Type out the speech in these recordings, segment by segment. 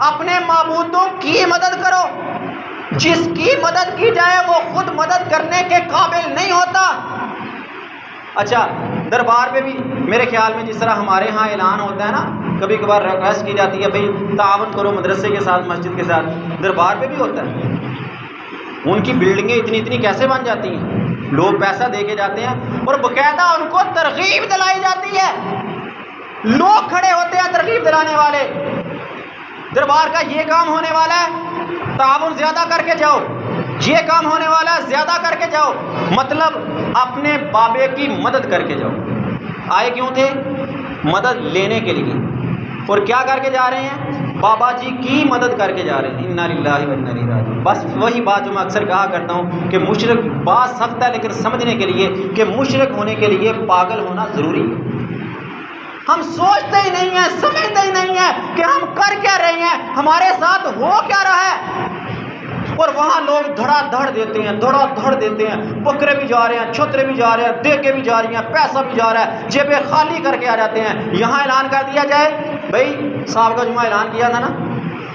اپنے معبودوں کی مدد کرو، جس کی مدد کی جائے وہ خود مدد کرنے کے قابل نہیں ہوتا۔ اچھا، دربار پہ بھی میرے خیال میں جس طرح ہمارے ہاں اعلان ہوتا ہے نا، کبھی کبھار ریکویسٹ کی جاتی ہے بھئی تعاون کرو مدرسے کے ساتھ، مسجد کے ساتھ، دربار پہ بھی ہوتا ہے۔ ان کی بلڈنگیں اتنی کیسے بن جاتی ہیں؟ لوگ پیسہ دے کے جاتے ہیں اور باقاعدہ ان کو ترغیب دلائی جاتی ہے، لوگ کھڑے ہوتے ہیں ترغیب دلانے والے، دربار کا یہ کام ہونے والا ہے، تعاون زیادہ کر کے جاؤ، یہ کام ہونے والا ہے، زیادہ کر کے جاؤ، مطلب اپنے بابے کی مدد کر کے جاؤ۔ آئے کیوں تھے؟ مدد لینے کے لیے، اور کیا کر کے جا رہے ہیں؟ بابا جی کی مدد کر کے جا رہے ہیں۔ انا للہ و انا الیہ راجعون۔ بس وہی بات جو میں اکثر کہا کرتا ہوں کہ مشرک بات سخت ہے، لیکن سمجھنے کے لیے کہ مشرک ہونے کے لیے پاگل ہونا ضروری ہے۔ ہم سوچتے ہی نہیں ہیں، سمجھتے ہی نہیں ہیں کہ ہم کر کیا رہے ہیں، ہمارے ساتھ ہو کیا رہا ہے، اور وہاں لوگ دھڑا دھڑ دیتے ہیں، بکرے بھی جا رہے ہیں، چھترے بھی جا رہے ہیں، دیگیں بھی جا رہی ہیں، پیسہ بھی جا رہا ہے، جیبیں خالی کر کے آ جاتے ہیں۔ یہاں اعلان کر دیا جائے بھائی صاحب کا جمعہ اعلان کیا تھا نا،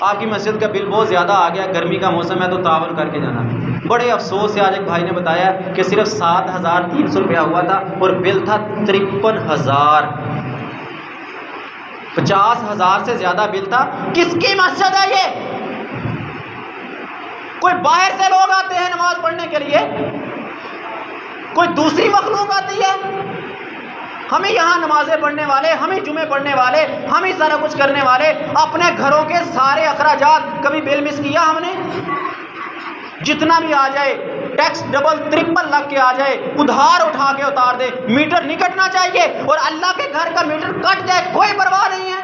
آپ کی مسجد کا بل بہت زیادہ آ گیا، گرمی کا موسم ہے تو تعاون کر کے جانا۔ بڑے افسوس سے آج ایک بھائی نے بتایا کہ صرف 7,300 روپیہ ہوا تھا اور بل تھا 53,000، 50,000 سے زیادہ بل تھا۔ کس کی مسجد ہے یہ؟ کوئی باہر سے لوگ آتے ہیں نماز پڑھنے کے لیے، کوئی دوسری مخلوق آتی ہے؟ ہمیں یہاں نمازیں پڑھنے والے، ہمیں جمعے پڑھنے والے، ہم ہی سارا کچھ کرنے والے، اپنے گھروں کے سارے اخراجات کبھی بل مس کیا ہم نے؟ جتنا بھی آ جائے، ٹیکس ڈبل ٹرپل لگ کے آ جائے، ادھار اٹھا کے اتار دے، میٹر نہیں کٹنا چاہیے، اور اللہ کے گھر کا میٹر کٹ جائے کوئی پرواہ نہیں ہے۔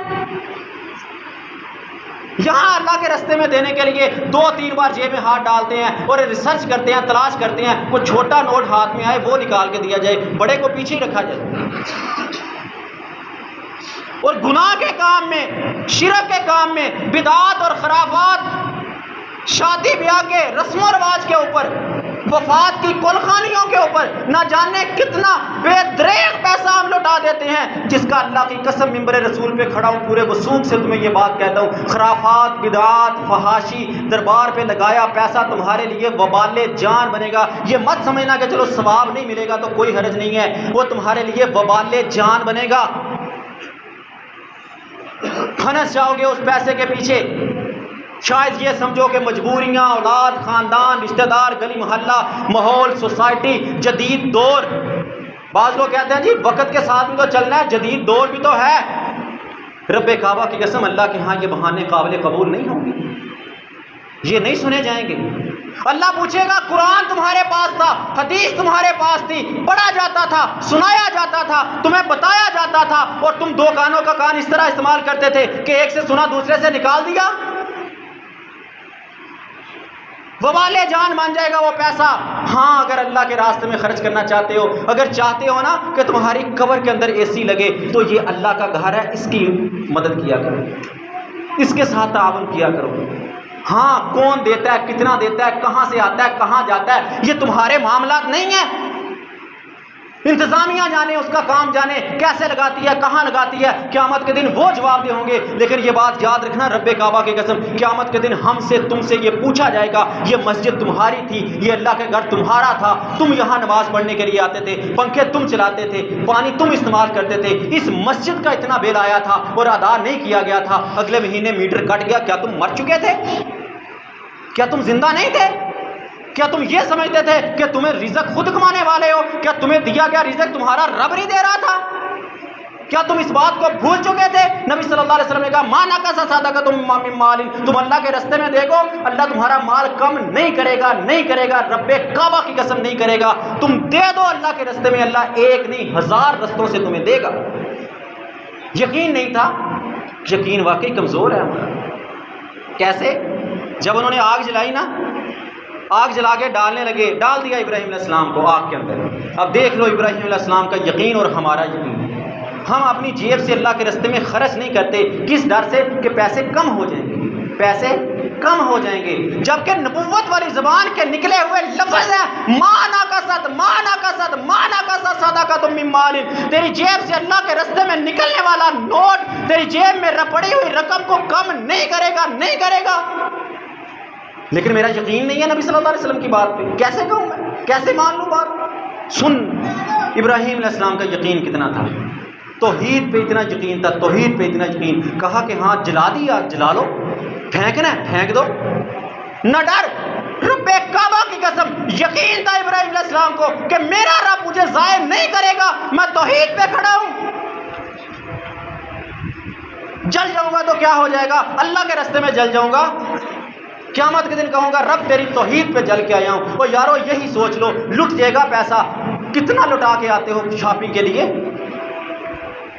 یہاں اللہ کے راستے میں دینے کے لیے 2-3 بار جیب میں ہاتھ ڈالتے ہیں اور ریسرچ کرتے ہیں، تلاش کرتے ہیں، کوئی چھوٹا نوٹ ہاتھ میں آئے وہ نکال کے دیا جائے، بڑے کو پیچھے ہی رکھا جائے۔ اور گناہ کے کام میں، شرک کے کام میں، بدعات اور خرافات، شادی بیاہ کے رسم و رواج کے اوپر، وفات کی کلخانیوں کے اوپر نہ جانے کتنا بے دریغ پیسہ ہم لوٹا دیتے ہیں، جس کا اللہ کی قسم ممبر رسول پہ کھڑا ہوں پورے وثوق سے تمہیں یہ بات کہتا ہوں، خرافات، بدعات، فحاشی دربار پہ لگایا پیسہ تمہارے لیے وبال جان بنے گا۔ یہ مت سمجھنا کہ چلو ثواب نہیں ملے گا تو کوئی حرج نہیں ہے، وہ تمہارے لیے وبال جان بنے گا۔ پھنس جاؤ گے اس پیسے کے پیچھے، شاید یہ سمجھو کہ مجبوریاں، اولاد، خاندان، رشتہ دار، گلی محلہ، ماحول، سوسائٹی، جدید دور۔ بعض لوگ کہتے ہیں جی وقت کے ساتھ بھی تو چلنا ہے، جدید دور بھی تو ہے۔ رب کعبہ کی قسم اللہ کے ہاں یہ بہانے قابل قبول نہیں ہوں گے، یہ نہیں سنے جائیں گے۔ اللہ پوچھے گا قرآن تمہارے پاس تھا، حدیث تمہارے پاس تھی، پڑھا جاتا تھا، سنایا جاتا تھا، تمہیں بتایا جاتا تھا، اور تم 2 کانوں کا کان اس طرح استعمال کرتے تھے کہ ایک سے سنا دوسرے سے نکال دیا۔ وبال جان مان جائے گا وہ پیسہ۔ ہاں اگر اللہ کے راستے میں خرچ کرنا چاہتے ہو، اگر چاہتے ہو نا کہ تمہاری قبر کے اندر AC لگے، تو یہ اللہ کا گھر ہے، اس کی مدد کیا کرو، اس کے ساتھ تعاون کیا کرو۔ ہاں کون دیتا ہے، کتنا دیتا ہے، کہاں سے آتا ہے، کہاں جاتا ہے، یہ تمہارے معاملات نہیں ہیں۔ انتظامیہ جانے، اس کا کام جانے، کیسے لگاتی ہے، کہاں لگاتی ہے، قیامت کے دن وہ جواب دے ہوں گے۔ لیکن یہ بات یاد رکھنا رب کعبہ کی قسم، قیامت کے دن ہم سے تم سے یہ پوچھا جائے گا، یہ مسجد تمہاری تھی، یہ اللہ کے گھر تمہارا تھا، تم یہاں نماز پڑھنے کے لیے آتے تھے، پنکھے تم چلاتے تھے، پانی تم استعمال کرتے تھے، اس مسجد کا اتنا بل آیا تھا اور ادا نہیں کیا گیا تھا، اگلے مہینے میٹر کٹ گیا، کیا تم مر چکے تھے؟ کیا تم زندہ نہیں تھے؟ کیا تم یہ سمجھتے تھے کہ تمہیں رزق خود کمانے والے ہو؟ کیا تمہیں دیا گیا رزق تمہارا رب نہیں دے رہا تھا؟ کیا تم اس بات کو بھول چکے تھے؟ نبی صلی اللہ علیہ وسلم نے کہا مَا نَقَصَ صَدَقَةٌ مِّن مَّالٍ، تم اللہ کے راستے میں دیکھو، اللہ تمہارا مال کم نہیں کرے گا، نہیں کرے گا، رب کعبہ کی قسم نہیں کرے گا۔ تم دے دو اللہ کے راستے میں، اللہ 1 نہیں 1000 رستوں سے تمہیں دے گا۔ یقین نہیں تھا، یقین واقعی کمزور ہے ہمارا۔ کیسے؟ جب انہوں نے آگ جلائی نا، آگ جلا کے ڈالنے لگے، ڈال دیا ابراہیم علیہ السلام کو آگ کے اندر۔ اب دیکھ لو ابراہیم علیہ السلام کا یقین اور ہمارا یقین۔ ہم اپنی جیب سے اللہ کے راستے میں خرچ نہیں کرتے، کس ڈر سے کہ پیسے کم ہو جائیں گے، پیسے کم ہو جائیں گے، جبکہ نبوت والی زبان کے نکلے ہوئے لفظ ہیں مانا کا صد مانا کا صد مانا کا صد صدقۃ من مال، تیری جیب سے اللہ کے راستے میں نکلنے والا نوٹ تیری جیب میں پڑی ہوئی رقم کو کم نہیں کرے گا، نہیں کرے گا۔ لیکن میرا یقین نہیں ہے نبی صلی اللہ علیہ وسلم کی بات پہ، کیسے کہوں میں، کیسے مان لوں بات؟ سن ابراہیم علیہ السلام کا یقین کتنا تھا، توحید پہ اتنا یقین تھا، توحید پہ اتنا یقین، کہا کہ ہاں جلا دیا جلا لو، پھینکنا ہے پھینک دو، نہ ڈر، رب کعبہ کی قسم یقین تھا ابراہیم علیہ السلام کو کہ میرا رب مجھے ضائع نہیں کرے گا، میں توحید پہ کھڑا ہوں۔ جل جاؤں گا تو کیا ہو جائے گا، اللہ کے راستے میں جل جاؤں گا، قیامت کے دن کہوں گا رب تیری توحید پہ جل کے آیا ہوں۔ اور یارو یہی سوچ لو، لٹ جائے گا پیسہ، کتنا لٹا کے آتے ہو شاپنگ کے لیے،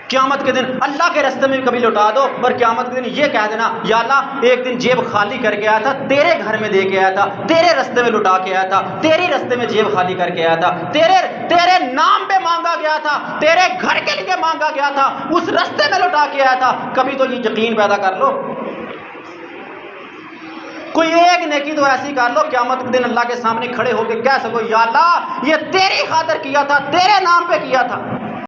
قیامت کے دن اللہ کے راستے میں کبھی لٹا دو، اور قیامت کے دن یہ کہہ دینا یا اللہ ایک دن جیب خالی کر کے آیا تھا، تیرے گھر میں دے کے آیا تھا، تیرے راستے میں لٹا کے آیا تھا، تیرے راستے میں جیب خالی کر کے آیا تھا، تیرے نام پہ مانگا گیا تھا، تیرے گھر کے لیے مانگا گیا تھا، اس راستے میں لٹا کے آیا تھا۔ کبھی تو یہ یقین پیدا کر لو، کوئی ایک نیکی تو ایسی کر لو قیامت کے دن اللہ کے سامنے کھڑے ہو کے کہہ سکو یا اللہ یہ تیری خاطر کیا تھا، تیرے نام پہ کیا تھا۔